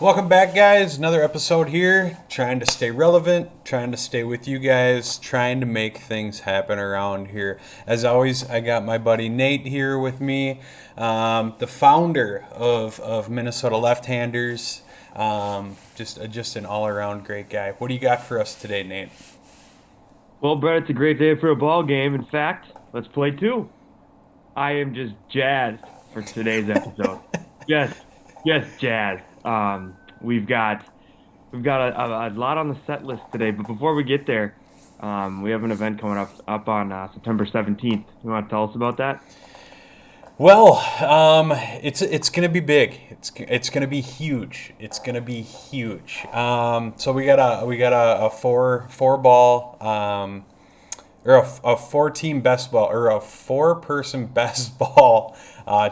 Welcome back, guys. Another episode here. Trying to stay relevant, trying to stay with you guys, trying to make things happen around here. As always, I got my buddy Nate here with me, the founder of Minnesota Left-Handers. Just an all-around great guy. What do you got for us today, Nate? Well, Brett, it's a great day for a ball game. In fact, let's play two. I am just jazzed for today's episode. Yes, yes, jazzed. We've got a lot on the set list today, but before we get there, we have an event coming up on September 17th. You want to tell us about that? Well, it's gonna be big. It's gonna be huge. It's gonna be huge. So we got a four ball or a 4 team best ball or a 4 person best ball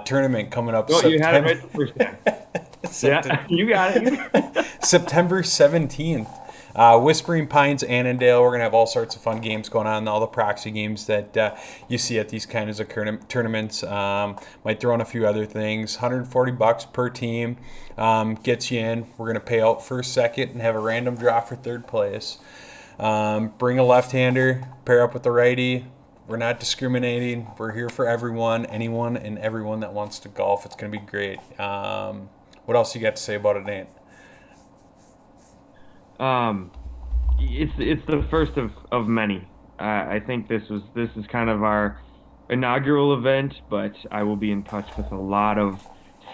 tournament coming up Oh, you had it September right the first time. September, Yeah, you got it. September 17th. Whispering Pines, Annandale. We're gonna have all sorts of fun games going on. All the proxy games that you see at these kinds of tournaments. Might throw in a few other things. $140 per team gets you in. We're gonna pay out first, second, and have a random draw for third place. Bring a left-hander, pair up with the righty. We're not discriminating. We're here for everyone, anyone, and everyone that wants to golf. It's gonna be great. What else you got to say about it, Nate? Um, it's the first of many. I think this is kind of our inaugural event, but I will be in touch with a lot of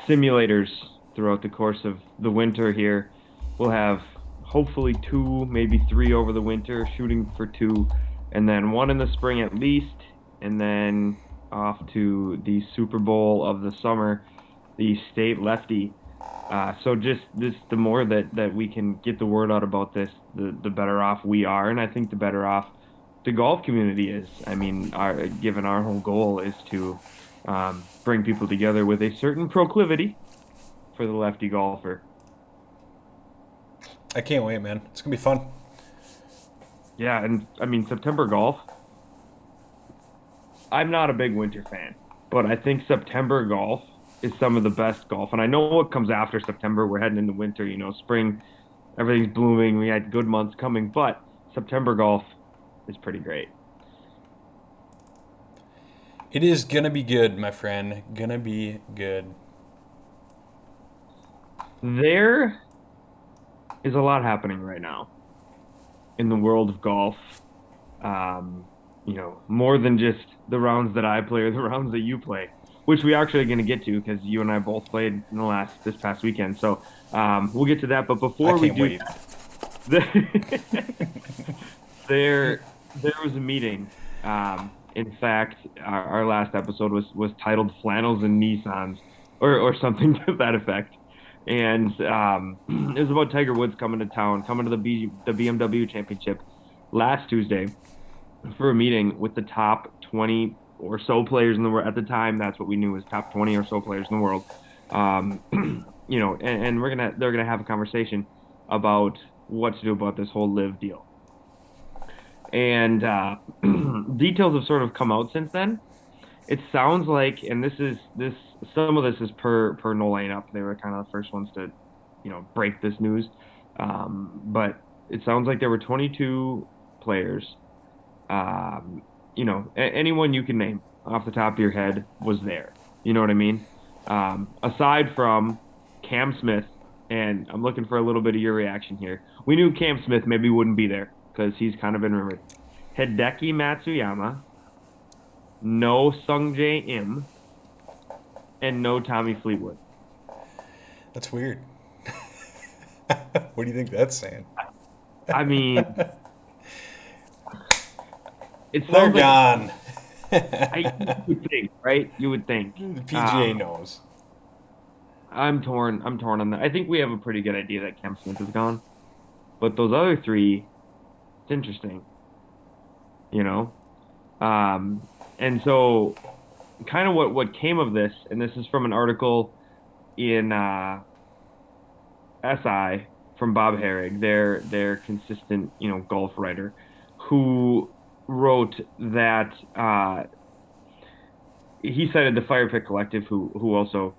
simulators throughout the course of the winter here. We'll have hopefully two, maybe three over the winter, shooting for two, and then one in the spring at least, and then off to the Super Bowl of the summer, the state lefty. So just this, the more that we can get the word out about this, the better off we are, and I think the better off the golf community is. I mean, given our whole goal is to bring people together with a certain proclivity for the lefty golfer. I can't wait, man. It's gonna be fun. Yeah, and I mean September golf. I'm not a big winter fan, but I think September golf is some of the best golf. And I know what comes after September. We're heading into winter, spring, everything's blooming. We had good months coming, but September golf is pretty great. It is gonna be good, my friend. Gonna be good. There is a lot happening right now in the world of golf. Um, more than just the rounds that I play or the rounds that you play, which we are actually going to get to because you and I both played in this past weekend. So we'll get to that. But I before we can't do wait. that, there was a meeting. In fact, our last episode was titled "Flannels and Nissans" or something to that effect. And it was about Tiger Woods coming to town, coming to the BMW Championship last Tuesday for a meeting with the top 20 or so players in the world. At the time, that's what we knew was top 20 or so players in the world. Um, and they're gonna have a conversation about what to do about this whole live deal. And details have sort of come out since then. It sounds like, and this some of this is per No Up. They were kind of the first ones to, break this news. But it sounds like there were 22 players. Anyone you can name off the top of your head was there. You know what I mean? Aside from Cam Smith, and I'm looking for a little bit of your reaction here. We knew Cam Smith maybe wouldn't be there because he's kind of been rumored. Hideki Matsuyama, no Sungjae Im, and no Tommy Fleetwood. That's weird. What do you think that's saying? I mean, it They're sounds like gone. you would think, right? You would think. The PGA knows. I'm torn. I'm torn on that. I think we have a pretty good idea that Cam Smith is gone, but those other three, it's interesting, you know. Um, and so, kind of what came of this, and this is from an article in SI from Bob Herrig, their consistent, golf writer, who wrote that he cited the Fire Pit Collective, who also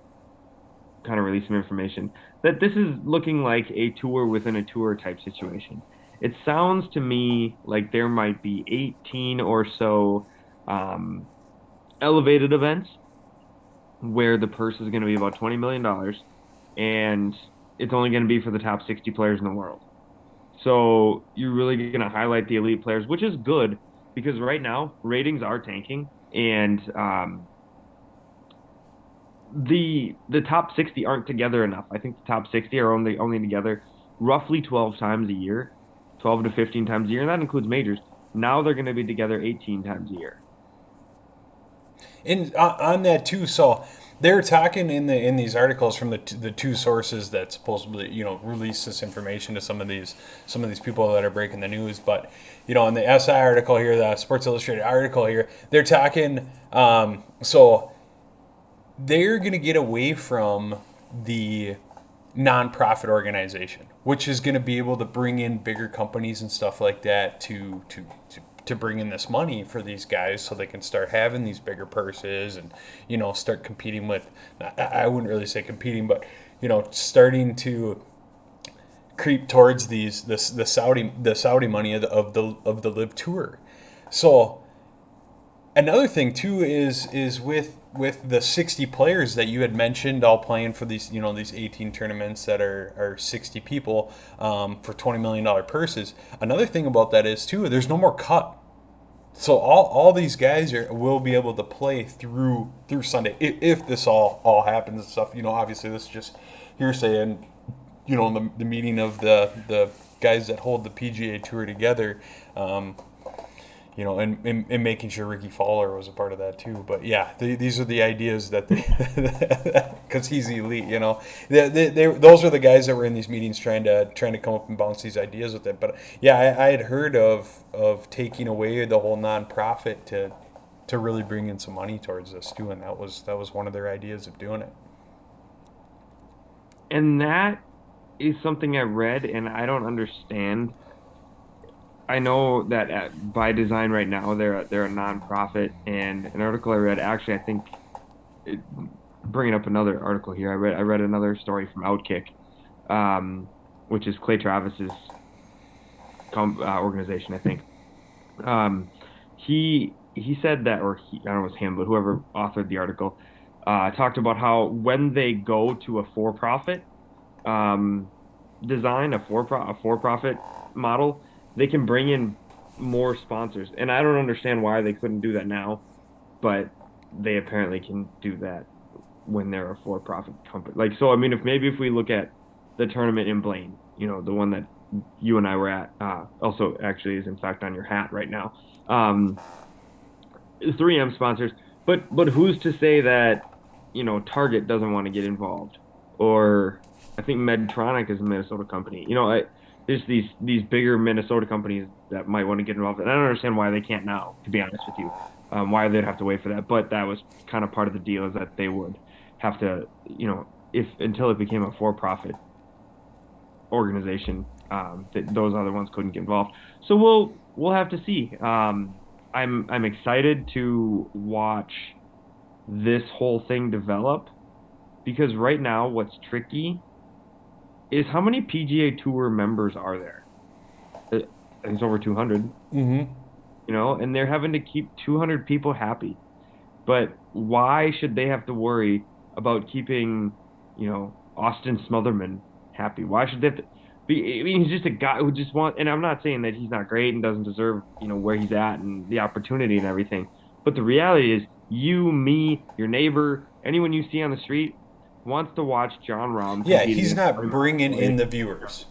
kind of released some information that this is looking like a tour within a tour type situation. It sounds to me like there might be 18 or so um, elevated events where the purse is going to be about $20 million, and it's only going to be for the top 60 players in the world. So you're really going to highlight the elite players, which is good because right now ratings are tanking, and the top 60 aren't together enough. I think the top 60 are only together roughly 12 times a year, 12 to 15 times a year, and that includes majors. Now they're going to be together 18 times a year. And on that too, so they're talking in these articles from the two sources that supposedly release this information to some of these people that are breaking the news. But in the SI article here, the Sports Illustrated article here, they're talking. So they're going to get away from the nonprofit organization, which is going to be able to bring in bigger companies and stuff like that to bring in this money for these guys so they can start having these bigger purses and start competing with, I wouldn't really say competing, but starting to creep towards the Saudi money of the Live Tour. So another thing too is with the 60 players that you had mentioned all playing for these these 18 tournaments that are 60 people for $20 million purses. Another thing about that is too, there's no more cut. So all these guys will be able to play through Sunday if this all happens and stuff. Obviously this is just hearsay, and in the meeting of the guys that hold the PGA Tour together. And making sure Ricky Fowler was a part of that too. But yeah, these are the ideas that because he's elite, those are the guys that were in these meetings trying to come up and bounce these ideas with it. But yeah, I had heard of taking away the whole nonprofit to really bring in some money towards this too, and that was one of their ideas of doing it. And that is something I read, and I don't understand. I know that by design right now they're a nonprofit, and an article I read, actually I think it, bringing up another article here, I read another story from Outkick, which is Clay Travis's organization, I think. He said that, or I don't know if it was him, but whoever authored the article talked about how when they go to a for-profit design, a for-profit model, they can bring in more sponsors. And I don't understand why they couldn't do that now, but they apparently can do that when they're a for-profit company. Like, so, I mean, if we look at the tournament in Blaine, the one that you and I were at, also actually is in fact on your hat right now. 3M sponsors, but who's to say that, Target doesn't want to get involved, or I think Medtronic is a Minnesota company. There's these bigger Minnesota companies that might want to get involved, and I don't understand why they can't now, to be honest with you, why they'd have to wait for that. But that was kind of part of the deal, is that they would have to, if until it became a for-profit organization, that those other ones couldn't get involved. So we'll have to see. I'm excited to watch this whole thing develop, because right now what's tricky is how many PGA Tour members are there? I think it's over 200. Mm-hmm. And they're having to keep 200 people happy. But why should they have to worry about keeping, Austin Smotherman happy? Why should they have to be? I mean, he's just a guy who just wants, and I'm not saying that he's not great and doesn't deserve, where he's at and the opportunity and everything. But the reality is, you, me, your neighbor, anyone you see on the street wants to watch John Rahm. Yeah, he's not bringing in the viewers.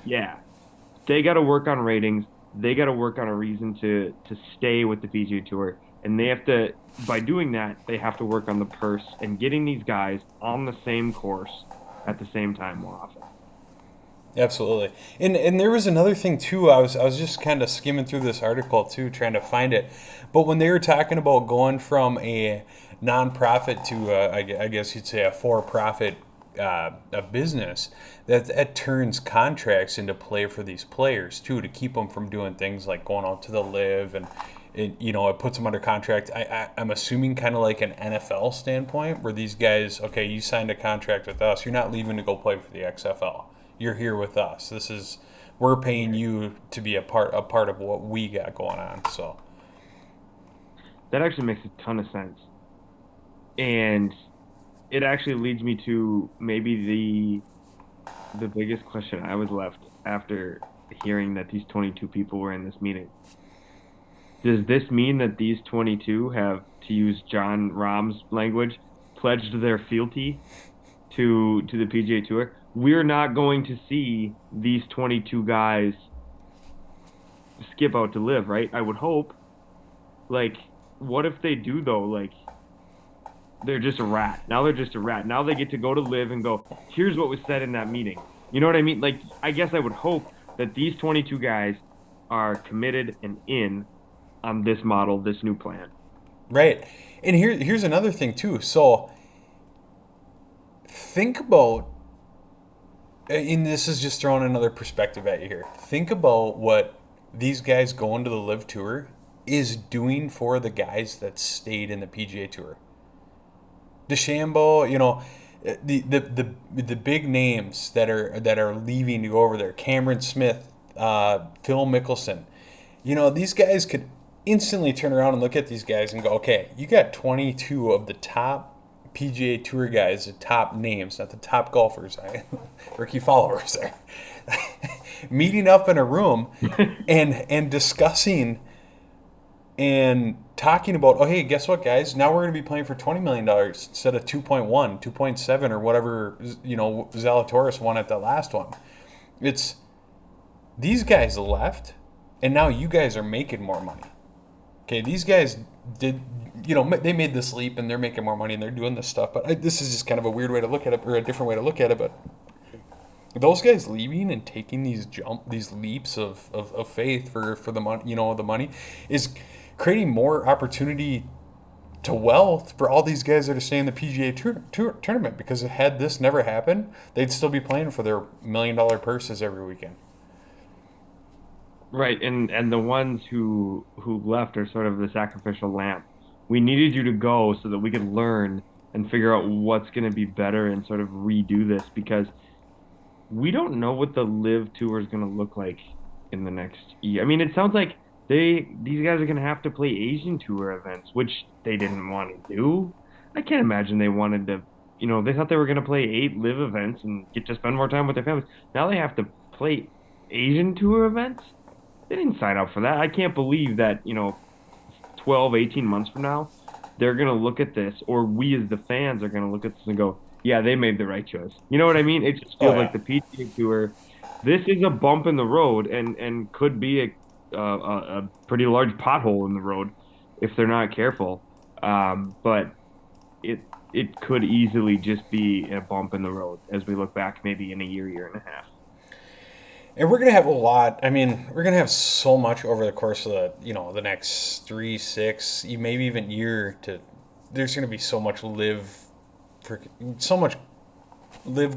Yeah. They got to work on ratings. They got to work on a reason to stay with the PGA Tour. And they have to, by doing that, they have to work on the purse and getting these guys on the same course at the same time more often. Absolutely. And there was another thing too. I was just kind of skimming through this article too, trying to find it. But when they were talking about going from a nonprofit to I guess you'd say a for-profit a business, that turns contracts into play for these players too, to keep them from doing things like going out to the live it puts them under contract. I'm assuming kind of like an NFL standpoint where these guys, okay, you signed a contract with us. You're not leaving to go play for the XFL. You're here with us. We're paying you to be a part of what we got going on. So That actually makes a ton of sense. And it actually leads me to maybe the biggest question I was left after hearing that these 22 people were in this meeting. Does this mean that these 22 have, to use John Rahm's language, pledged their fealty to the PGA Tour? We're not going to see these 22 guys skip out to live, right? I would hope. Like, what if they do though? Like, they're just a rat. Now they're just a rat. Now they get to go to live and go, here's what was said in that meeting. You know what I mean? Like, I guess I would hope that these 22 guys are committed and in on this model, this new plan. right, and here's another thing too. So think about, and this is just throwing another perspective at you here. Think about what these guys going to the Live Tour is doing for the guys that stayed in the PGA Tour. DeChambeau, the big names that are leaving to go over there. Cameron Smith, Phil Mickelson. These guys could instantly turn around and look at these guys and go, okay, you got 22 of the top PGA Tour guys, the top names, not the top golfers, Ricky followers there, meeting up in a room and discussing and talking about, oh, hey, guess what, guys? Now we're going to be playing for $20 million instead of 2.1, 2.7, or whatever, Zalatoris won at the last one. It's these guys left, and now you guys are making more money. Okay, these guys did, they made this leap, and they're making more money, and they're doing this stuff. But this is just kind of a weird way to look at it, or a different way to look at it. But those guys leaving and taking these leaps of faith for the money, the money is creating more opportunity to wealth for all these guys that are staying in the PGA tournament, because had this never happened, they'd still be playing for their $1 million purses every weekend. Right, and the ones who left are sort of the sacrificial lamb. We needed you to go so that we could learn and figure out what's going to be better and sort of redo this, because we don't know what the Live Tour is going to look like in the next year. I mean, it sounds like these guys are going to have to play Asian Tour events, which they didn't want to do. I can't imagine they wanted to, they thought they were going to play 8 Live events and get to spend more time with their families. Now they have to play Asian Tour events? They didn't sign up for that. I can't believe that, 12, 18 months from now, they're going to look at this, or we as the fans are going to look at this and go, yeah, they made the right choice. You know what I mean? It just feels like the PGA Tour, this is a bump in the road and could be a pretty large pothole in the road if they're not careful. But it could easily just be a bump in the road as we look back maybe in a year and a half. And we're going to have a lot. I mean, we're going to have so much over the course of the next 3, 6, maybe even year. There's going to be so much live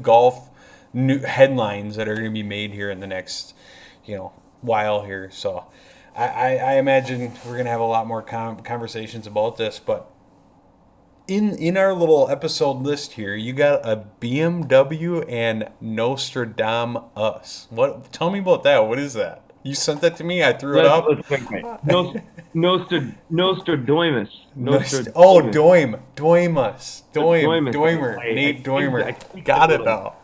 golf new headlines that are going to be made here in the next, while here. So I imagine we're going to have a lot more conversations about this. But in our little episode list here, you got a BMW and Nostradamus. What? Tell me about that. What is that? You sent that to me. I threw it up. Nostradamus. Oh, Doimer. Nate Doimer. Got it now.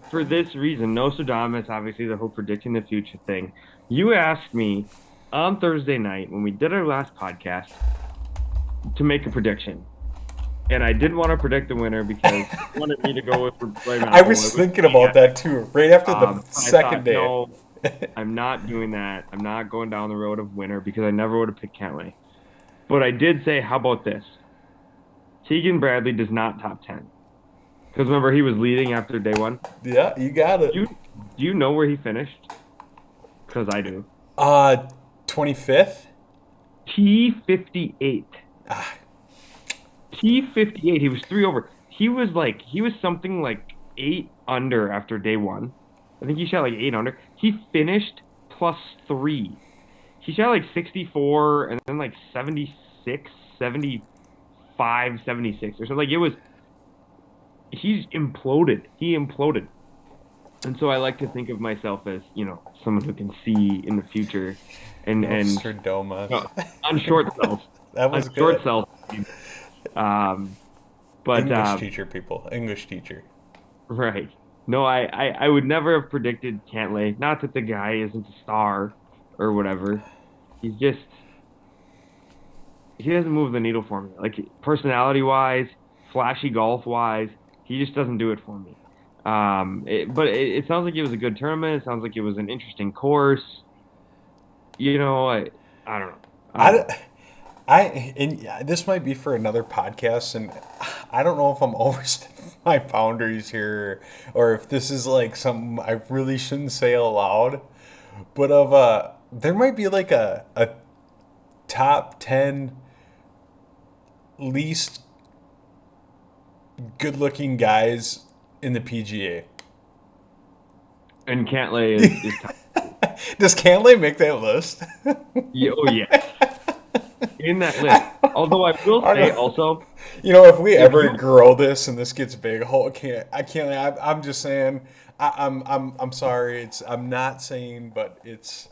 For this reason, Nostradamus, obviously the whole predicting the future thing. You asked me on Thursday night when we did our last podcast to make a prediction. And I didn't want to predict the winner because you wanted me to go with Raymond. I was thinking about that too, right after the second day. No, I'm not doing that. I'm not going down the road of winner because I never would have picked Cantlay. But I did say, how about this? Keegan Bradley does not top 10. Because remember, he was leading after day one. Yeah, you got it. Do you know where he finished? Because I do. 25th? T58. T58. He was 3 over. He was something like 8 under after day one. I think he shot like 8 under. He finished +3. he shot like 64 and then like 76, 75, 76 or something. Like it was, he's imploded. He imploded. And so I like to think of myself as, someone who can see in the future and Nostradamus. on short cells. That On was short good. cells. Um, but English teacher, people. English teacher. right. No, I would never have predicted Cantlay. Not that the guy isn't a star or whatever. He's just he doesn't move the needle for me. Like personality wise, flashy golf wise, he just doesn't do it for me. But it sounds like it was a good tournament. It sounds like it was an interesting course. I don't know. I don't I, know. and yeah, this might be for another podcast, and I don't know if I'm overstepping my boundaries here, or if this is like something I really shouldn't say aloud. But there might be like a top 10 least good-looking guys in the PGA. And Cantlay is top. Does Cantlay make that list? Yeah, oh yes, in that list. Although I will say also, If we if ever you grow this and this gets big, I can't. I'm just saying. I'm sorry. I'm not saying, but it's.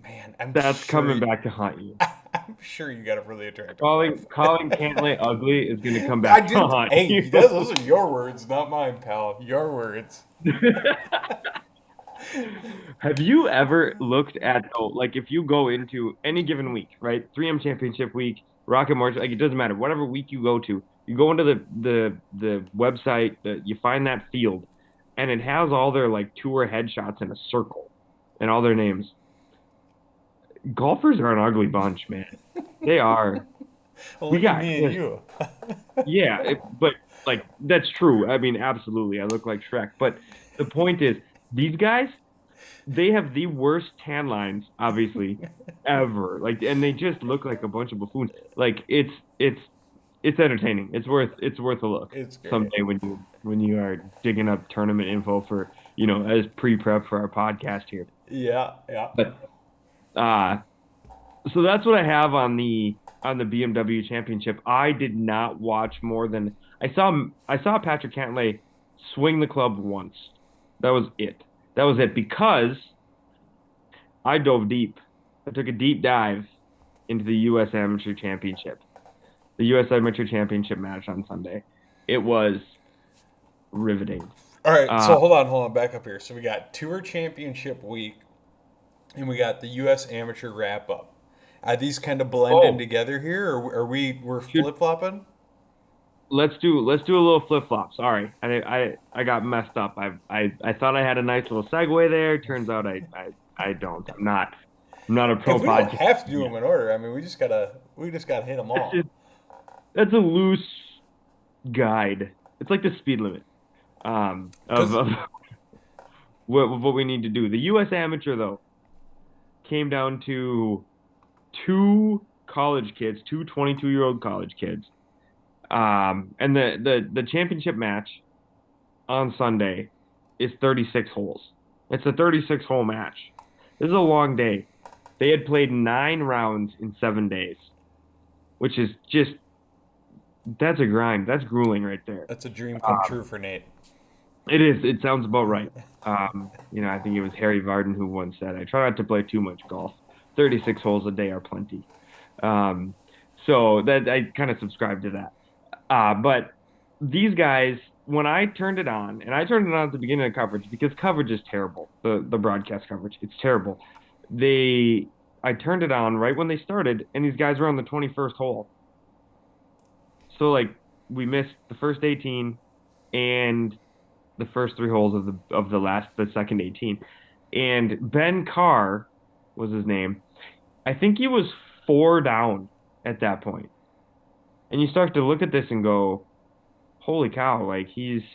Man, that's coming back to haunt you. I'm sure you got a really attractive wife. Calling Cantlay ugly is going to come I back to did. haunt Hey, you. those are your words, not mine, pal. Your words. Have you ever looked at like if you go into any given week, right? 3M Championship week, Rocket Mortgage, like it doesn't matter. Whatever week you go to, you go into the website, you find that field, and it has all their like tour headshots in a circle, and all their names. Golfers are an ugly bunch, man. They are. Well, We look at got me and this. you. Yeah, but like that's true. I mean, absolutely. I look like Shrek. But the point is, these guys, they have the worst tan lines, obviously, ever. Like, and they just look like a bunch of buffoons. Like, it's entertaining. It's worth a look It's great. someday when you are digging up tournament info for as pre-prep for our podcast here. Yeah, yeah. But uh, so that's what I have on the BMW Championship. I did not watch more than I saw Patrick Cantlay swing the club once. That was it. That was it because I dove deep. I took a deep dive into the U.S. Amateur Championship, the U.S. Amateur Championship match on Sunday. It was riveting. All right, Uh, so hold on, back up here. So we got Tour Championship week, and we got the U.S. Amateur wrap up. Are these kind of blending oh, together here, or we're should flip flopping? let's do a little flip flop. Sorry, I got messed up. I thought I had a nice little segue there. Turns out I don't. I'm not a pro If we don't podcast. have to do Yeah. them in order, I mean, we just gotta hit them That's all. just that's a loose guide. It's like the speed limit of, Because of what we need to do. The U.S. Amateur though came down to two college kids, two 22-year-old college kids. And the championship match on Sunday is 36 holes. It's a 36 hole match. This is a long day. They had played 9 rounds in 7 days, which is just that's a grind. That's grueling right there. that's a dream come Um, true for Nate. it is. It sounds about right. I think it was Harry Varden who once said, "I try not to play too much golf. 36 holes a day are plenty." Um, so that I kind of subscribe to that. But these guys, when I turned it on, and I turned it on at the beginning of coverage because coverage is terrible. The broadcast coverage, it's terrible. I turned it on right when they started, and these guys were on the 21st hole. So like we missed the first 18 and the first 3 holes of the second 18. And Ben Carr was his name. I think he was 4 down at that point. And you start to look at this and go, holy cow, like it's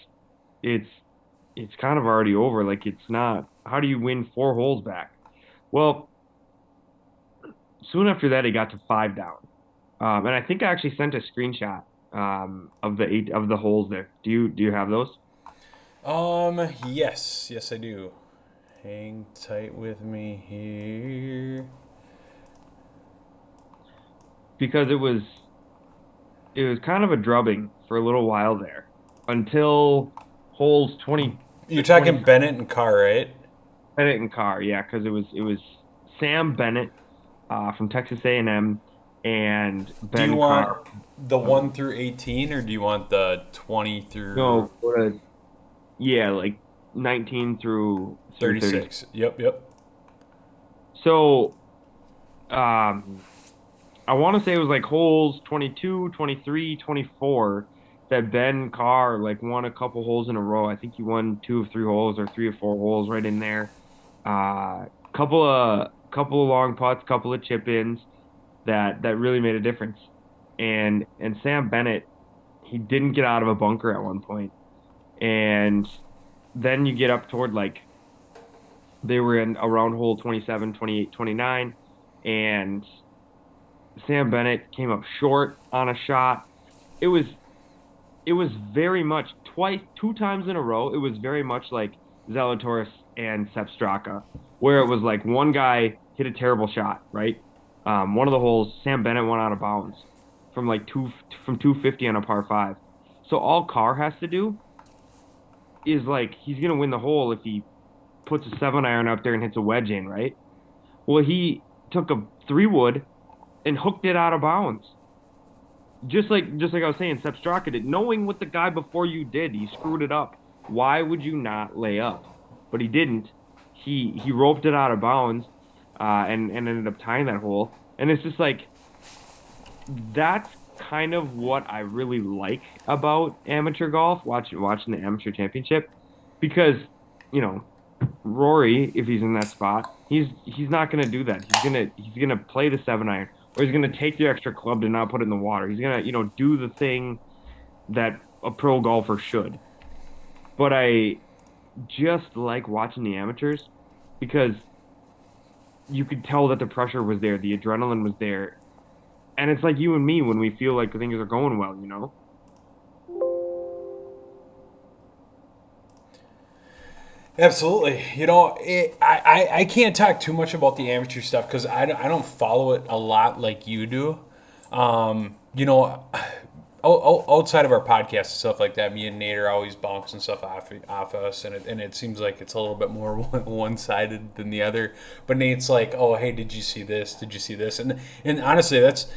it's kind of already over. Like it's not how do you win 4 holes back? Well, soon after that he got to 5 down. And I think I actually sent a screenshot of the holes there. Do you have those? Yes, I do. Hang tight with me here. because it was kind of a drubbing for a little while there until holes 20 You're to talking 27. Bennett and Carr, right? Bennett and Carr, yeah, because it was Sam Bennett from Texas A&M and Do you Ben want Carr. the 1 through 18 or do you want the 20 through No, yeah, like 19 through 30. 36? Yep, yep. So um, I want to say it was like holes 22, 23, 24 that Ben Carr like won a couple holes in a row. I think he won two of three holes or three or four holes right in there. Couple of long putts, couple of chip ins that really made a difference. And Sam Bennett, he didn't get out of a bunker at one point. And then you get up toward like they were in around hole 27, 28, 29, and Sam Bennett came up short on a shot. It was it was very much two times in a row. It was very much like Zalatoris and Sepp Straka, where it was like one guy hit a terrible shot, right? One of the holes, Sam Bennett went out of bounds from like 250 on a par five. So all Carr has to do is like he's gonna win the hole if he puts a 7-iron up there and hits a wedge in, right? Well, he took a 3-wood and hooked it out of bounds. Just like I was saying, Sepp Straka did, knowing what the guy before you did, he screwed it up. Why would you not lay up? But he didn't. He roped it out of bounds, and ended up tying that hole. And it's just like that's kind of what I really like about amateur golf, watching the amateur championship, because you know Rory, if he's in that spot, he's not gonna do that. He's gonna play the 7-iron, or he's gonna take the extra club to not put it in the water. He's gonna do the thing that a pro golfer should. But I just like watching the amateurs because you could tell that the pressure was there, the adrenaline was there, and it's like you and me when we feel like things are going well. Absolutely. I can't talk too much about the amateur stuff because I don't follow it a lot like you do. Outside of our podcast and stuff like that, me and Nate are always bouncing stuff off us, and it seems like it's a little bit more one sided than the other. But Nate's like, "Oh, hey, did you see this? Did you see this?" And honestly, that's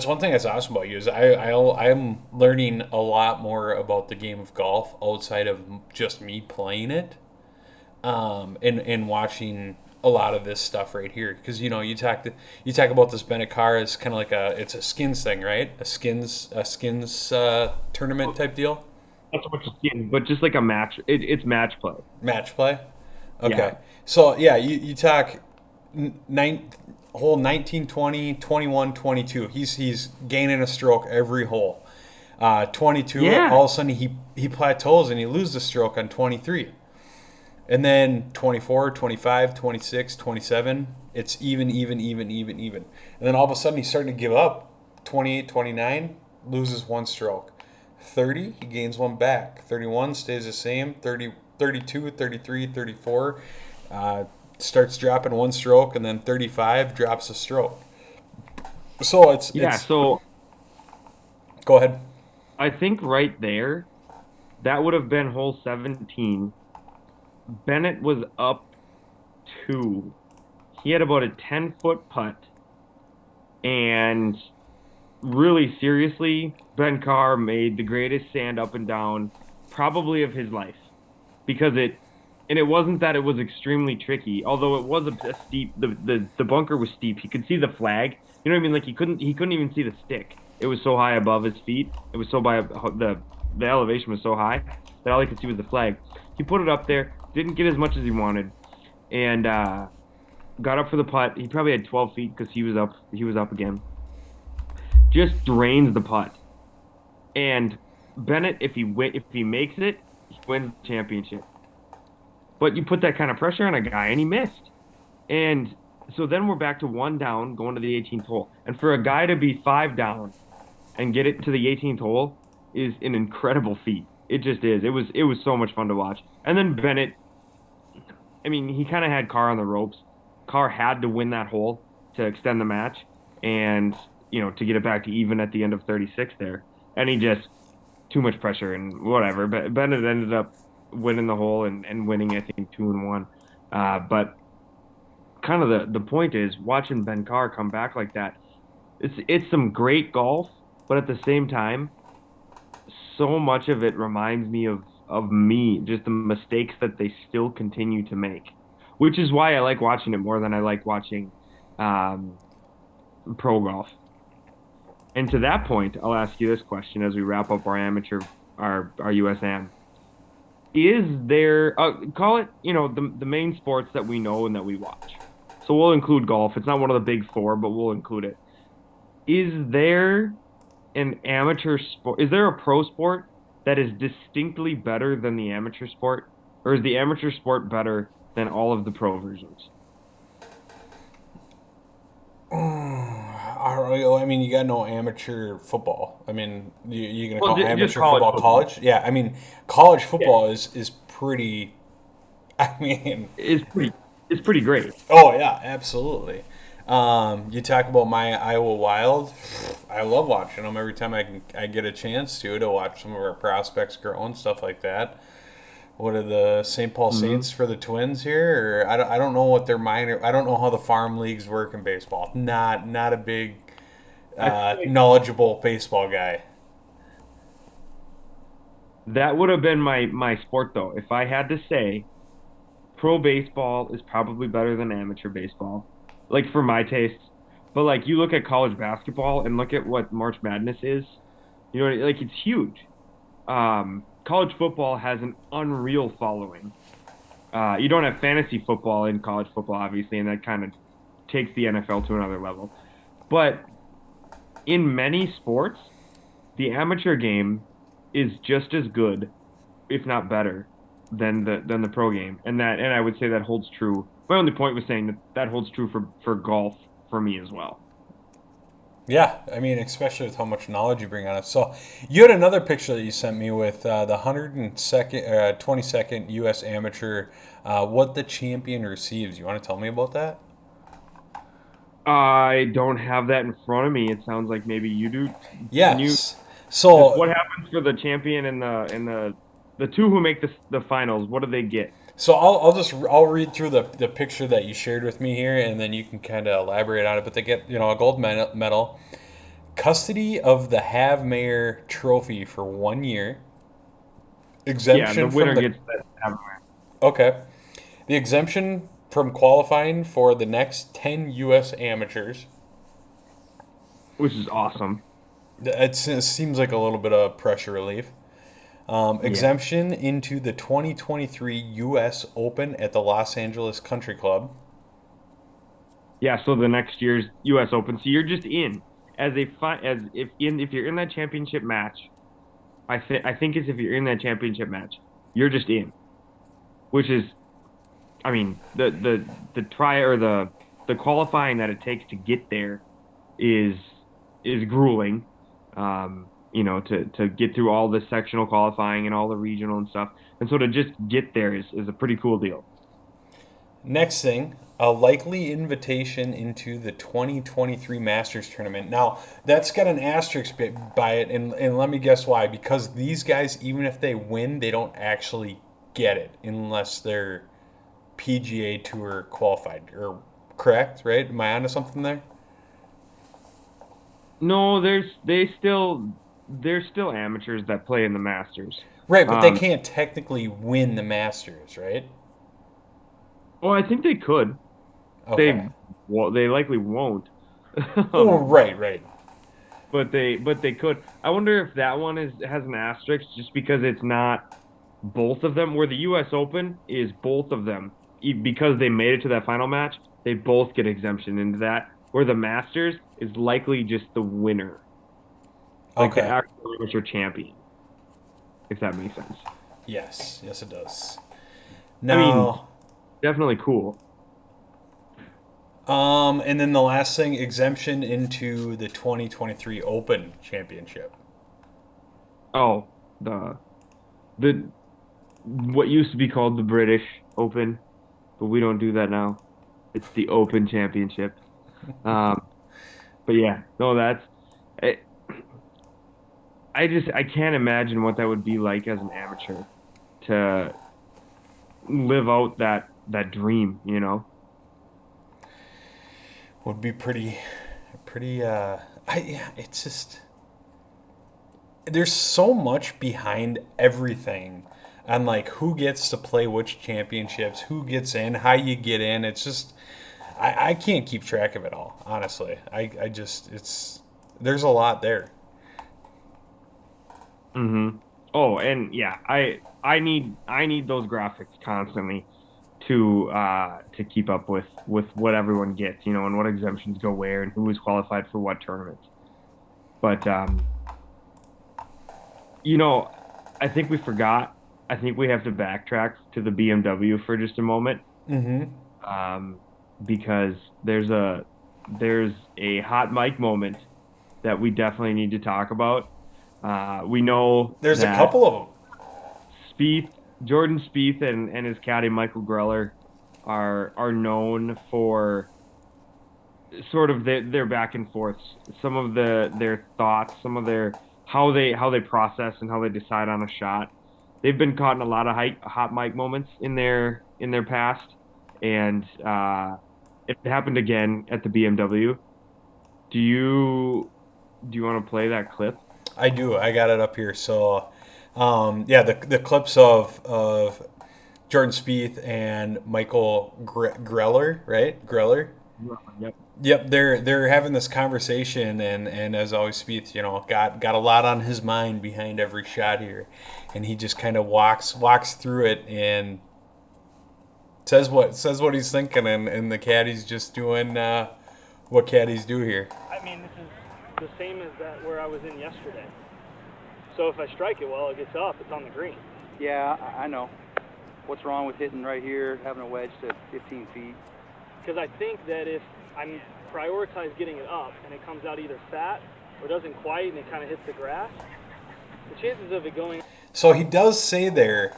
one thing that's awesome about you is I'm learning a lot more about the game of golf outside of just me playing it, and watching a lot of this stuff right here because you talk about this Bennett Carr as kind of like it's a skins thing, right? A skins tournament type deal. Not so much a skin, but just like a match. It's match play. Match play. Yeah. Okay, so yeah, you talk nine hole 19, 20, 21, 22. He's gaining a stroke every hole. 22, Yeah. all of a sudden he plateaus and he loses a stroke on 23. And then 24, 25, 26, 27, it's even. And then all of a sudden he's starting to give up. 28, 29, loses one stroke. 30, he gains one back. 31 stays the same. 30, 32, 33, 34, starts dropping one stroke. And then 35 drops a stroke. So Yeah. it's So go ahead. I think right there, that would have been hole 17. Bennett was up two. He had about a 10-foot putt. And really seriously, Ben Carr made the greatest sand up and down probably of his life. Because and it wasn't that it was extremely tricky, although it was a steep, the bunker was steep. He could see the flag. You know what I mean? Like he couldn't even see the stick. It was so high above his feet. It was so by the elevation was so high that all he could see was the flag. He put it up there, didn't get as much as he wanted, and got up for the putt. He probably had 12 feet because he was up. He was up again. Just drains the putt, and Bennett, if he makes it, he wins the championship. But you put that kind of pressure on a guy, and he missed. And so then we're back to one down, going to the 18th hole. And for a guy to be five down and get it to the 18th hole is an incredible feat. It just is. It was so much fun to watch. And then Bennett, I mean, he kind of had Carr on the ropes. Carr had to win that hole to extend the match, and to get it back to even at the end of 36 there. And he just, too much pressure and whatever. But Bennett ended up winning the hole and winning, I think, 2-1. But kind of the point is watching Ben Carr come back like that. It's some great golf, but at the same time, so much of it reminds me of me, just the mistakes that they still continue to make, which is why I like watching it more than I like watching um, pro golf. And to that point, I'll ask you this question as we wrap up our USM. Is there, call it, the main sports that we know and that we watch. So we'll include golf. It's not one of the big four, but we'll include it. Is there an amateur sport? Is there a pro sport that is distinctly better than the amateur sport? Or is the amateur sport better than all of the pro versions? I mean, you got no amateur football. I mean, you gonna Well, call just amateur college football football. college? Yeah, I mean, college Yeah, football is pretty. I mean, it's pretty great. oh yeah, absolutely. You talk about my Iowa Wild. I love watching them every time I get a chance to watch some of our prospects grow and stuff like that. What are the St. Paul Hmm. Saints for the Twins here? Or I don't know what their minor. I don't know how the farm leagues work in baseball. Not a big I think knowledgeable baseball guy. that would have been my sport though. If I had to say, pro baseball is probably better than amateur baseball, like for my tastes. But like you look at college basketball and look at what March Madness is, like it's huge. College football has an unreal following. You don't have fantasy football in college football, obviously, and that kind of takes the NFL to another level. But in many sports, the amateur game is just as good, if not better, than the pro game, and I would say that holds true. My only point was saying that holds true for golf for me as well. Yeah, I mean, especially with how much knowledge you bring on it. So, you had another picture that you sent me with the 22nd U.S. Amateur, what the champion receives. You want to tell me about that? I don't have that in front of me. It sounds like maybe you do. Can you Yes. just what So, happens for the champion and the two who make the finals? What do they get? I'll read through the picture that you shared with me here, and then you can kind of elaborate on it. But they get a gold medal, custody of the Have Mayor Trophy for 1 year, Yeah, the exemption from winner the gets that, okay, the exemption from qualifying for the next 10 U.S. amateurs. which is awesome. It seems like a little bit of pressure relief. Yeah. Exemption into the 2023 U.S. Open at the Los Angeles Country Club. Yeah, so the next year's US Open. So you're just in as a as if you're in that championship match. I think is if you're in that championship match, you're just in, which is I mean, the try or the qualifying that it takes to get there is grueling. To get through all the sectional qualifying and all the regional and stuff. And so to just get there is a pretty cool deal. Next thing, a likely invitation into the 2023 Masters tournament. Now, that's got an asterisk by it, and let me guess why. Because these guys, even if they win, they don't actually get it unless they're PGA Tour qualified. Or correct, right? Am I onto something there? No, there's still amateurs that play in the Masters. Right, but they Um, can't technically win the Masters, right? well, I think they could. Okay. They likely won't. Oh, Um, right. but they could. I wonder if that one has an asterisk just because it's not both of them. Where the U.S. Open is both of them because they made it to that final match. They both get exemption into that. Where the Masters is likely just the winner, like the Okay. actual amateur champion, if that makes sense. Yes, it does. I mean, Now, definitely cool. and then the last thing, exemption into the 2023 Open Championship. Oh, the what used to be called the British Open, but we don't do that now. It's the Open Championship. Um, But yeah, no, I, I can't imagine what that would be like as an amateur to live out that dream, you know? Would be pretty. Yeah, it's just there's so much behind everything, and like who gets to play which championships, who gets in, how you get in. It's just I can't keep track of it all. Honestly, I just it's there's a lot there. Mm-hmm. Oh, and yeah, I need those graphics constantly to keep up with what everyone gets, you know, and what exemptions go where and who is qualified for what tournaments. But you know, I think we forgot. I think we have to backtrack to the BMW for just a moment, Mm-hmm. um, because there's a hot mic moment that we definitely need to talk about. We know There's a that couple of them. Spieth, Jordan Spieth, and his caddy Michael Greller are known for sort of their back and forths, some of their thoughts, some of their how they process and how they decide on a shot. They've been caught in a lot of hot mic moments in their past, and it happened again at the BMW. Do you do you want to play that clip? I do. I got it up here. So, yeah, the clips of Jordan Spieth and Michael Greller, right? Greller. Yep. Yep, they're having this conversation, and as always, Spieth, got a lot on his mind behind every shot here, and he just kind of walks through it and says what he's thinking, and the caddy's just doing what caddies do here. I mean, this is the same as that where I was in yesterday. So if I strike it well, it gets up, it's on the green. Yeah, I know. What's wrong with hitting right here, having a wedge to 15 feet? Because I think that if I'm prioritize getting it up and it comes out either fat or doesn't quite and it kind of hits the grass, the chances of it going. So he does say there,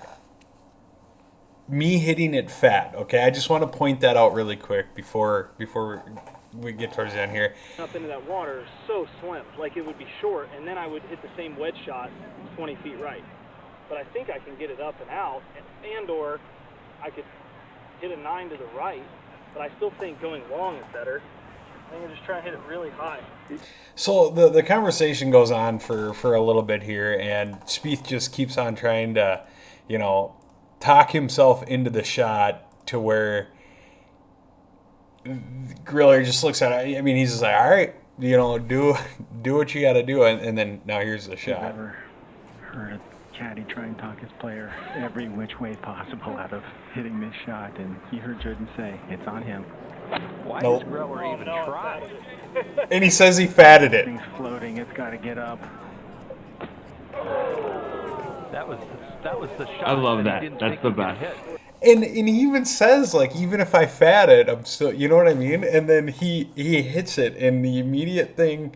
me hitting it fat. Okay, I just want to point that out really quick before we get towards the end here. Up into that water is so slim, like it would be short, and then I would hit the same wedge shot 20 feet right. But I think I can get it up and out, and or I could hit a 9 to the right, but I still think going long is better. I think I'm just trying to hit it really high. So the conversation goes on for a little bit here, and Spieth just keeps on trying to, talk himself into the shot to where Griller just looks at it. I mean, he's just like, all right, do what you got to do, and then now here's the shot. I've ever heard a caddy try and talk his player every which way possible out of hitting this shot, and you heard Jordan say, it's on him. Why Nope. does Greller even try? And he says he fatted it. Thing's floating, it's got to get up. That was the shot. I love he that. didn't That's think the he could best. hit. And he even says, like, even if I fat it, I'm still, you know what I mean? And then he hits it, and the immediate thing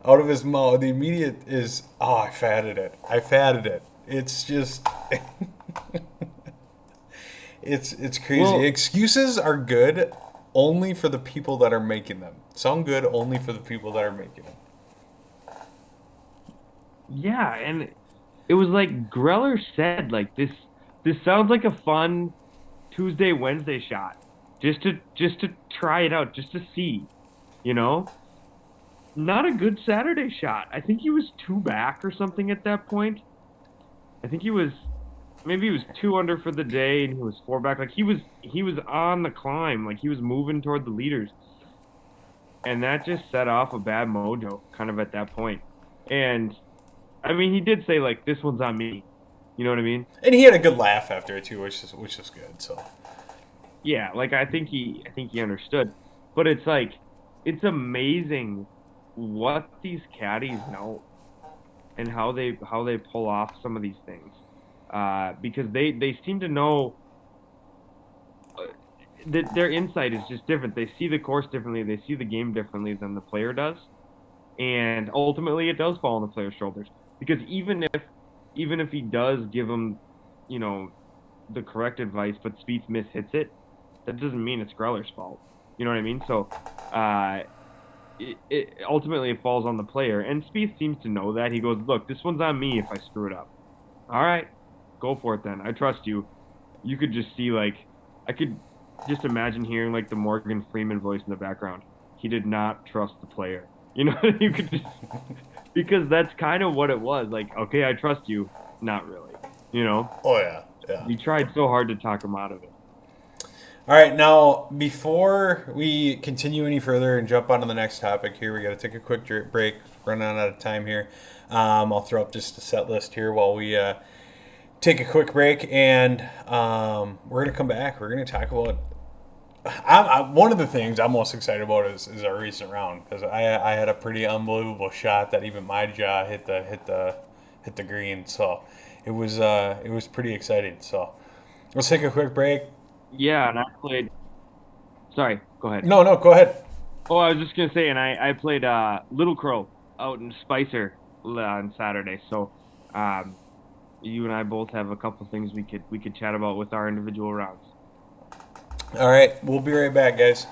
out of his mouth, the immediate is, oh, I fatted it. I fatted it. It's just, it's crazy. Well, Excuses are good only for the people that are making them. Sound good only for the people that are making them. yeah, and it was like Greller said, like this sounds like a fun Tuesday, Wednesday shot. Just to try it out, just to see, you know? Not a good Saturday shot. I think he was 2 back or something at that point. I think he was two under for the day and he was 4 back. Like he was on the climb, like he was moving toward the leaders. And that just set off a bad mojo kind of at that point. And I mean, he did say like, this one's on me. You know what I mean? And he had a good laugh after it too, which is good. So Yeah, like I think he understood. But it's like, it's amazing what these caddies know and how they pull off some of these things. Because they seem to know that their insight is just different. They see the course differently. They see the game differently than the player does. And ultimately it does fall on the player's shoulders. Because even if he does give him, the correct advice, but Spieth mishits it, that doesn't mean it's Greller's fault. You know what I mean? So ultimately it falls on the player. And Spieth seems to know that. He goes, look, this one's on me if I screw it up. All right, go for it then. I trust you. You could just see, like, I could just imagine hearing, like, the Morgan Freeman voice in the background. He did not trust the player. You know, you could just, because that's kind of what it was. Like, okay, I trust you. Not really, you know? Oh, yeah. Yeah. You tried so hard to talk him out of it. All right, now before we continue any further and jump on to the next topic here, we got to take a quick break. Running out of time here. I'll throw up just a set list here while we take a quick break, and we're gonna come back. We're gonna talk about. One of the things I'm most excited about is our recent round, because I had a pretty unbelievable shot that even my jaw hit the green. So it was pretty exciting. So let's take a quick break. Yeah, and I played. Sorry, go ahead. No, go ahead. Oh, I was just gonna say, and I played Little Crow out in Spicer on Saturday. So, you and I both have a couple things we could chat about with our individual rounds. All right, we'll be right back, guys.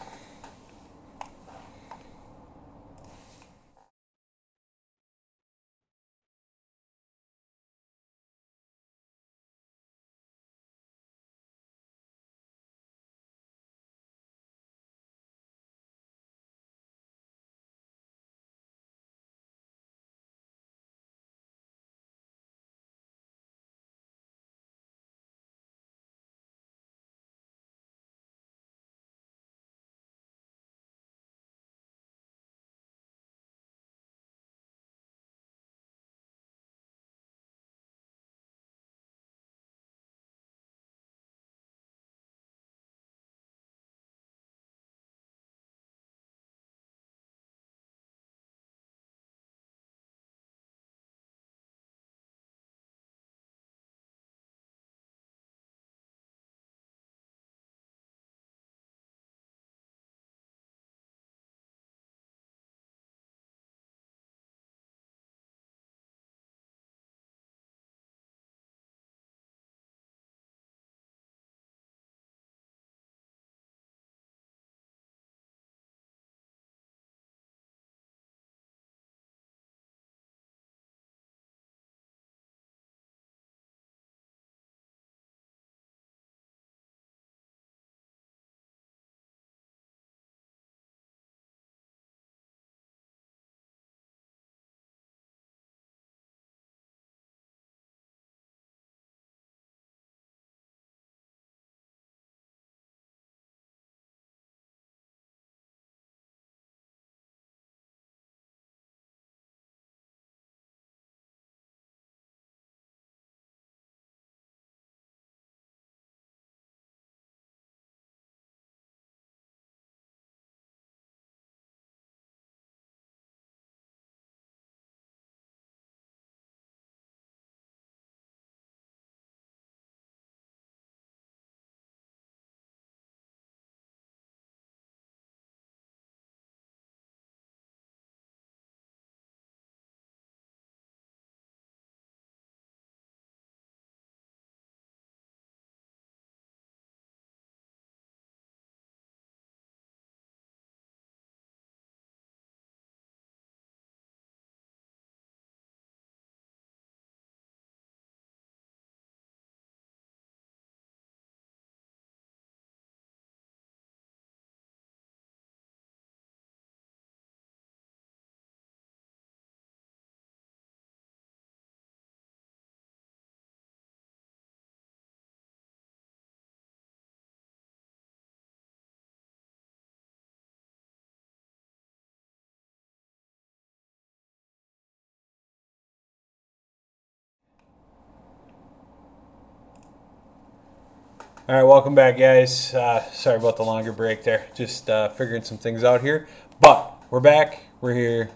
All right, welcome back, guys. Sorry about the longer break there. Just figuring some things out here. But we're back. We're here.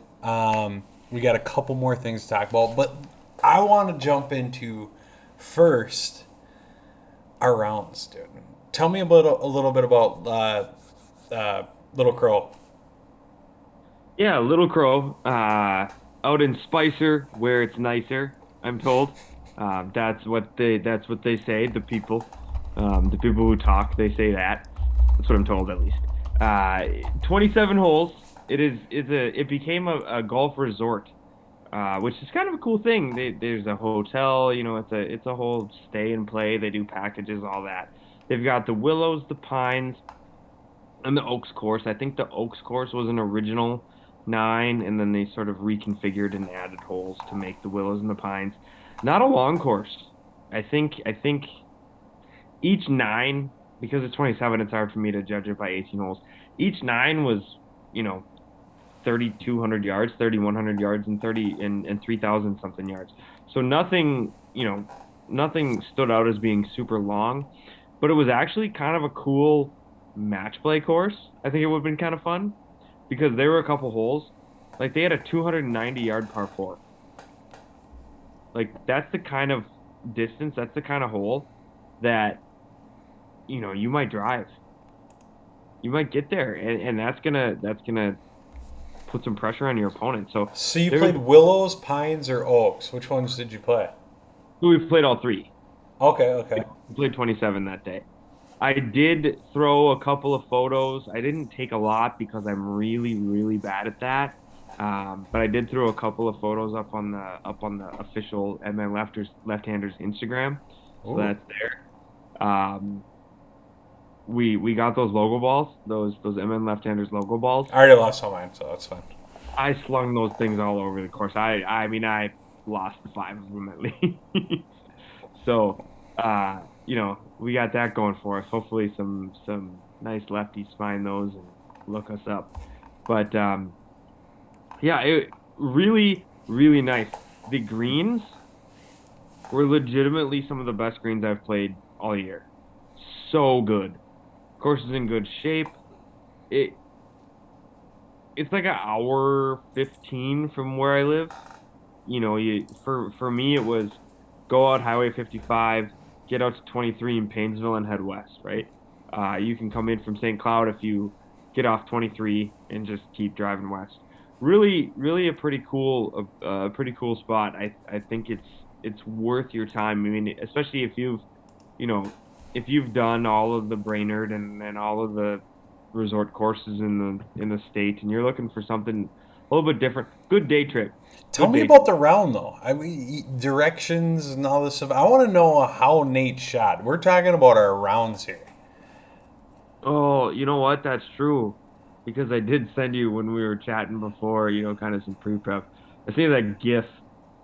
We got a couple more things to talk about. But I want to jump into first our rounds, dude. Tell me a little bit about Little Crow. Yeah, Little Crow, out in Spicer where it's nicer, I'm told. That's what they say. The people who talk, they say that. That's what I'm told, at least. 27 holes. It became a golf resort, which is kind of a cool thing. There's a hotel, you know, it's a whole stay and play. They do packages, all that. They've got the Willows, the Pines, and the Oaks course. I think the Oaks course was an original 9, and then they sort of reconfigured and added holes to make the Willows and the Pines. Not a long course. I think each 9, because it's 27, it's hard for me to judge it by 18 holes. Each 9 was, you know, 3,200 yards, 3,100 yards, and 3,000 something yards. So nothing, you know, nothing stood out as being super long, but it was actually kind of a cool match play course. I think it would have been kind of fun because there were a couple holes, like they had a 290-yard par 4. Like that's the kind of distance, that's the kind of hole that, you know, you might drive. You might get there, and that's gonna put some pressure on your opponent. So you played Willows, Pines, or Oaks? Which ones did you play? We played all 3. Okay. We played 27 that day. I did throw a couple of photos. I didn't take a lot because I'm really, really bad at that. But I did throw a couple of photos up on the official MN Left-Handers Instagram. So Ooh. that's there. We got those logo balls, those MN Left-Handers logo balls. I already lost all mine, so that's fine. I slung those things all over the course. I mean, I lost 5 of them at least. So, you know, we got that going for us. Hopefully some nice lefties find those and look us up. But, yeah, it really, really nice. The greens were legitimately some of the best greens I've played all year. So good. Course is in good shape. It's like an hour 15 from where I live. You know, for me it was go out Highway 55, get out to 23 in Painesville and head west, right? You can come in from St. Cloud if you get off 23 and just keep driving west. Really, really a pretty cool spot. I think it's worth your time. I mean, especially if if you've done all of the Brainerd and all of the resort courses in the state, and you're looking for something a little bit different, good day trip. Tell me about the round, though. I mean, directions and all this stuff. I want to know how Nate shot. We're talking about our rounds here. Oh, you know what? That's true. Because I did send you when we were chatting before, you know, kind of some pre-prep. I see that GIF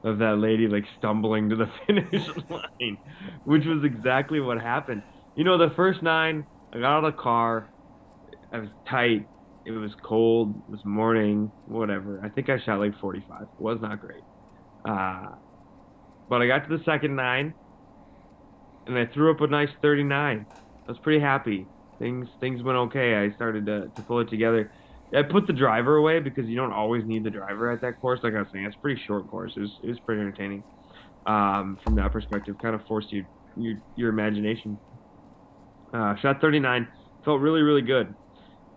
of that lady like stumbling to the finish line, which was exactly what happened. You know, the first 9, I got out of the car. I was tight. It was cold. It was morning. Whatever. I think I shot like 45. It was not great. But I got to the second 9, and I threw up a nice 39. I was pretty happy. Things went okay. I started to pull it together. I put the driver away because you don't always need the driver at that course. Like I was saying, it's a pretty short course. It was pretty entertaining from that perspective. Kind of forced your imagination. Shot 39. Felt really, really good.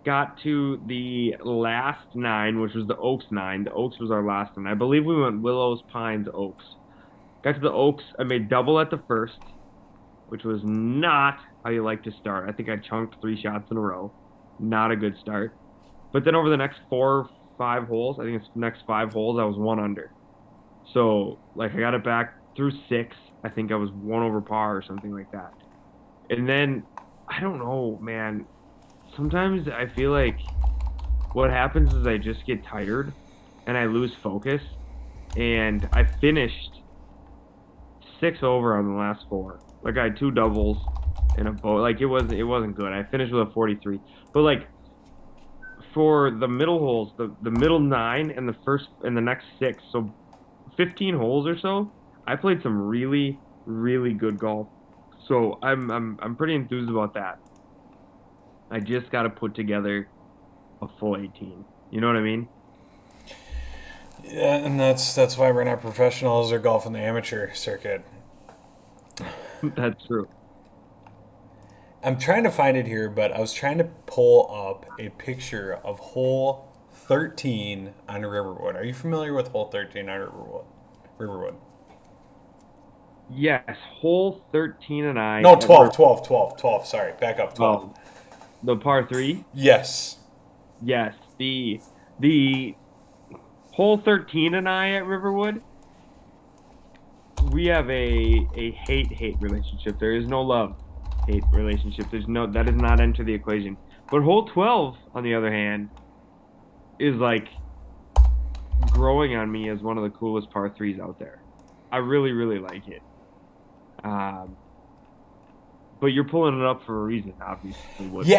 Got to the last 9, which was the Oaks 9. The Oaks was our last one. I believe we went Willows, Pines, Oaks. Got to the Oaks. I made double at the first, which was not how you like to start. I think I chunked 3 shots in a row. Not a good start. But then over the next 4 or 5 holes, I think it's the next 5 holes, I was 1 under. So, like, I got it back through 6. I think I was 1 over par or something like that. And then, I don't know, man. Sometimes I feel like what happens is I just get tired and I lose focus. And I finished 6 over on the last 4. Like, I had 2 doubles and a boat. Like, it wasn't good. I finished with a 43. But, like, for the middle holes, the middle 9 and the next 6, so 15 holes or so, I played some really, really good golf. So I'm pretty enthused about that. I just got to put together a full 18. You know what I mean? Yeah, and that's why we're not professionals or golf in the amateur circuit. That's true. I'm trying to find it here, but I was trying to pull up a picture of hole 13 on Riverwood. Are you familiar with hole 13 on Riverwood? Yes, hole 13 and I... No, 12. Sorry, back up, 12. The par 3? Yes. Yes, the The hole 13 and I at Riverwood, we have a hate relationship. There is no love-hate relationship. That does not enter the equation. But hole 12, on the other hand, is like growing on me as one of the coolest par threes out there. I really, really like it. But you're pulling it up for a reason, obviously. What do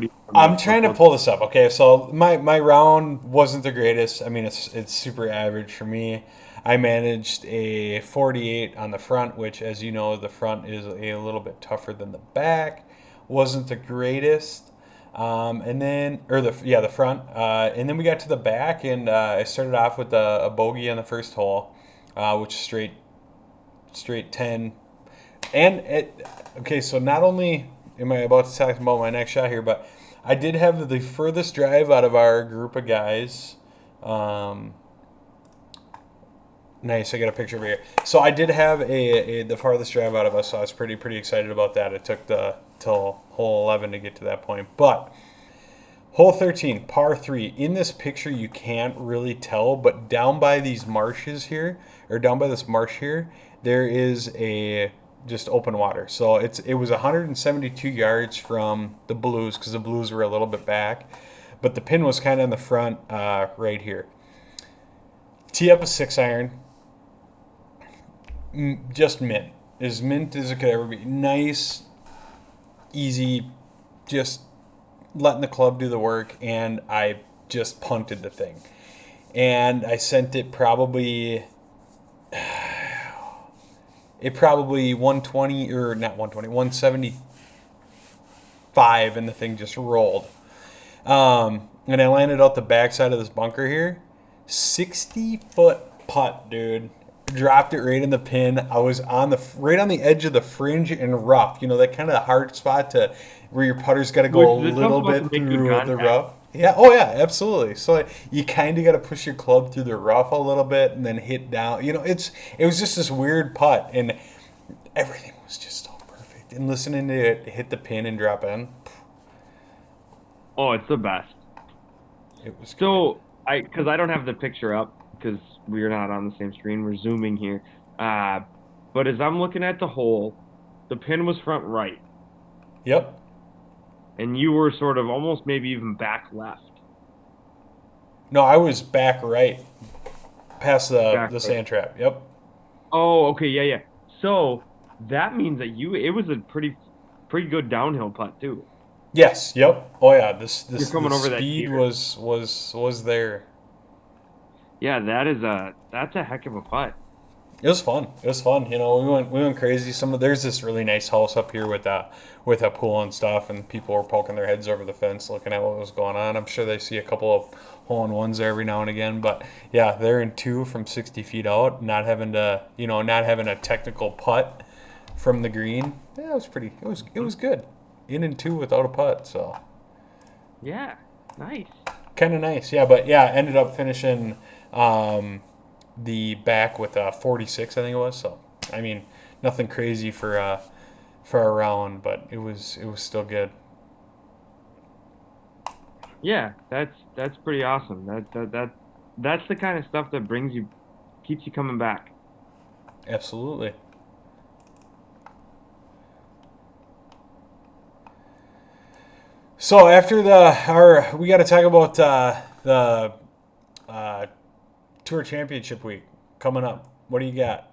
you? I'm trying to pull this up. Okay, so my round wasn't the greatest. I mean, it's super average for me. I managed a 48 on the front, which, as you know, the front is a little bit tougher than the back. Wasn't the greatest. The front. And then we got to the back, and I started off with a bogey on the first hole, which is straight 10. Okay, so not only am I about to talk about my next shot here, but I did have the furthest drive out of our group of guys. Nice, I got a picture over here. So I did have the farthest drive out of us, so I was pretty excited about that. It took till hole 11 to get to that point. But hole 13, par 3. In this picture, you can't really tell, but down by these marshes here, or down by this marsh here, there is just open water. So it was 172 yards from the blues, because the blues were a little bit back, but the pin was kind of in the front right here. Tee up a 6-iron, just mint, as mint as it could ever be. Nice, easy, just letting the club do the work, and I just punted the thing, and I sent it probably 120, or not 120, 175, and the thing just rolled. And I landed out the backside of this bunker here. 60-foot putt, dude. Dropped it right in the pin. I was right on the edge of the fringe and rough. You know, that kind of hard spot where your putter's got to go a little bit through the rough. Yeah. Oh, yeah. Absolutely. So you kind of got to push your club through the rough a little bit and then hit down. You know, it was just this weird putt, and everything was just so perfect. And listening to it hit the pin and drop in. Oh, it's the best. It was so good. Because I don't have the picture up because we're not on the same screen. We're zooming here. But as I'm looking at the hole, the pin was front right. Yep. And you were sort of almost maybe even back left. No, I was back right, past the sand trap. Yep. Oh, okay, yeah. So that means that it was a pretty good downhill putt too. Yes. Yep. Oh yeah. This coming over speed was there. Yeah, that's a heck of a putt. It was fun. You know, we went crazy. There's this really nice house up here with a pool and stuff, and people were poking their heads over the fence looking at what was going on. I'm sure they see a couple of hole-in-ones there every now and again, but yeah, they're in 2 from 60 feet out, not having a technical putt from the green. Yeah, it was good. In and 2 without a putt, so. Yeah, nice. Kind of nice, yeah, but yeah, ended up finishing the back with 46, I think it was. So, I mean, nothing crazy for a round, but it was still good. Yeah, that's pretty awesome. That's the kind of stuff that keeps you coming back. Absolutely. So after we got to talk about the Tour Championship week coming up. What do you got?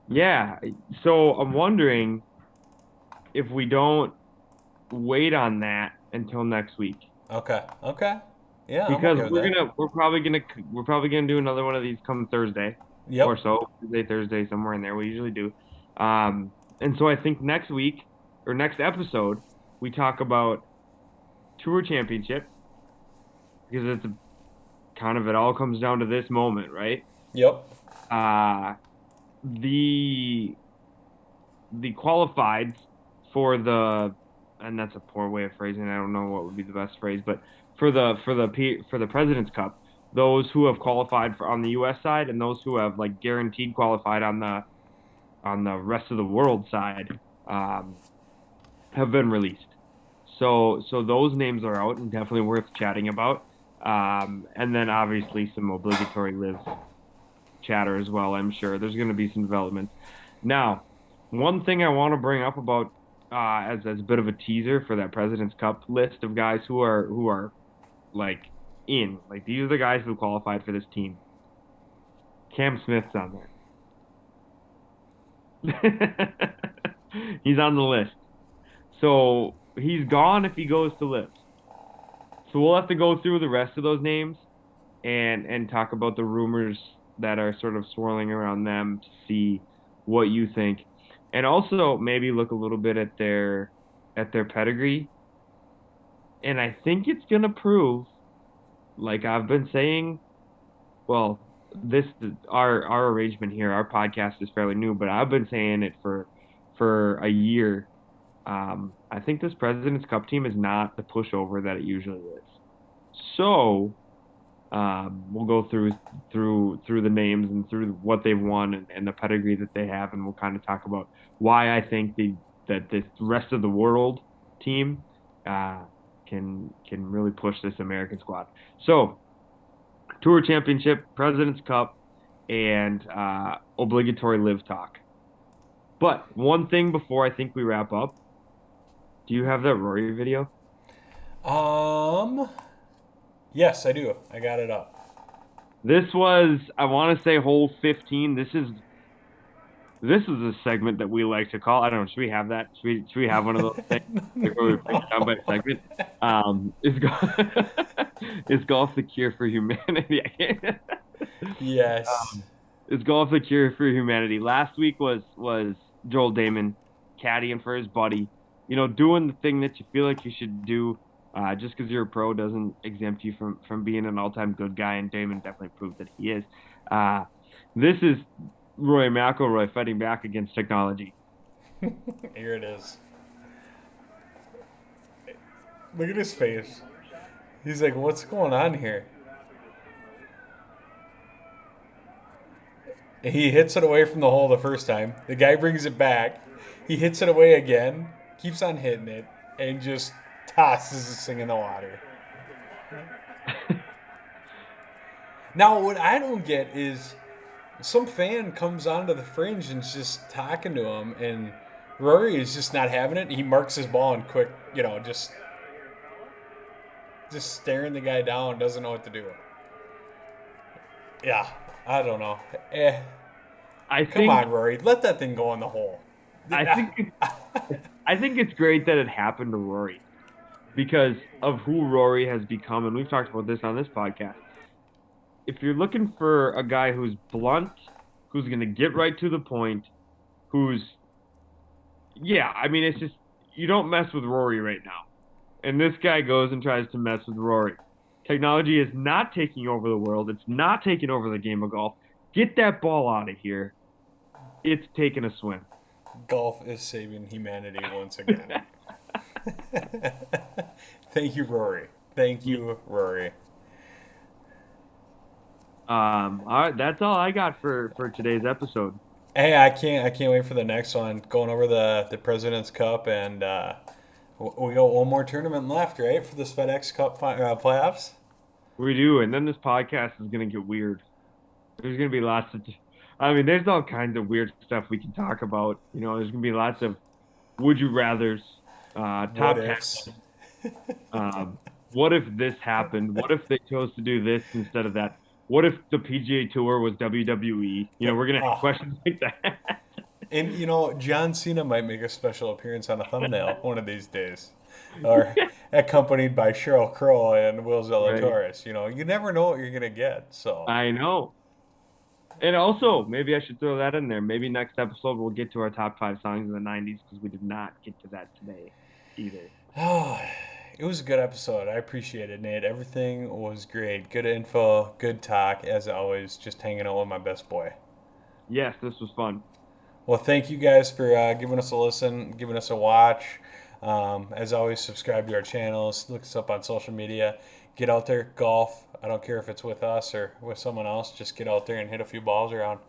Yeah, so I'm wondering if we don't wait on that until next week. Okay. Yeah. Because we're probably gonna do another one of these come Thursday. Yep. Or so Thursday somewhere in there. We usually do. And so I think next week or next episode we talk about Tour Championship, because it's it all comes down to this moment, right? Yep. The qualified for and that's a poor way of phrasing it. I don't know what would be the best phrase, but for the President's Cup, those who have qualified on the U.S. side and those who have guaranteed qualified on the rest of the world side have been released. So those names are out and definitely worth chatting about. And then obviously some obligatory live chatter as well, I'm sure. There's going to be some developments. Now, one thing I want to bring up about as a bit of a teaser for that President's Cup list of guys who are like these are the guys who qualified for this team. Cam Smith's on there. He's on the list. So he's gone if he goes to live. So we'll have to go through the rest of those names and talk about the rumors that are sort of swirling around them to see what you think. And also maybe look a little bit at their pedigree. And I think it's going to prove, like I've been saying, well, our arrangement here, our podcast is fairly new, but I've been saying it for a year. I think this President's Cup team is not the pushover that it usually is. So we'll go through the names and through what they've won and the pedigree that they have, and we'll kind of talk about why I think that this rest of the world team can really push this American squad. So Tour Championship, President's Cup, and obligatory live talk. But one thing before I think we wrap up, do you have that Rory video? Yes, I do. I got it up. This was, I want to say, hole 15. This is a segment that we like to call. I don't know. Should we have that? Should we have one of those things where we break it down by segment? Is golf the cure for humanity? Yes. Is golf the cure for humanity? Last week was Joel Damon caddying for his buddy. You know, doing the thing that you feel like you should do. Just because you're a pro doesn't exempt you from being an all-time good guy, and Damon definitely proved that he is. This is Rory McIlroy fighting back against technology. Here it is. Look at his face. He's like, what's going on here? He hits it away from the hole the first time. The guy brings it back. He hits it away again, keeps on hitting it, and just tosses this thing in the water. Now, what I don't get is some fan comes onto the fringe and is just talking to him, and Rory is just not having it. He marks his ball and quick, just staring the guy down, doesn't know what to do. Yeah, I don't know. Come on, Rory, let that thing go in the hole. I think it's great that it happened to Rory because of who Rory has become, and we've talked about this on this podcast. If you're looking for a guy who's blunt, who's going to get right to the point, it's just, you don't mess with Rory right now. And this guy goes and tries to mess with Rory. Technology is not taking over the world. It's not taking over the game of golf. Get that ball out of here. It's taking a swim. Golf is saving humanity once again. Thank you, Rory. Thank you, Rory. All right, that's all I got for today's episode. Hey, I can't wait for the next one. Going over the President's Cup, and we got one more tournament left, right, for this FedEx Cup playoffs? We do, and then this podcast is going to get weird. There's going to be lots of... there's all kinds of weird stuff we can talk about. There's going to be lots of would you rathers, top what ifs. What if this happened? What if they chose to do this instead of that? What if the PGA Tour was WWE? We're going to have questions like that. And, John Cena might make a special appearance on a thumbnail one of these days. Or accompanied by Sheryl Crow and Will Zalatoris. Right. You never know what you're going to get. So I know. And also, maybe I should throw that in there. Maybe next episode we'll get to our top 5 songs in the 90s because we did not get to that today either. It was a good episode. I appreciate it, Nate. Everything was great. Good info, good talk, as always. Just hanging out with my best boy. Yes, this was fun. Well, thank you guys for giving us a listen, giving us a watch. As always, subscribe to our channels. Look us up on social media. Get out there, golf. I don't care if it's with us or with someone else. Just get out there and hit a few balls around.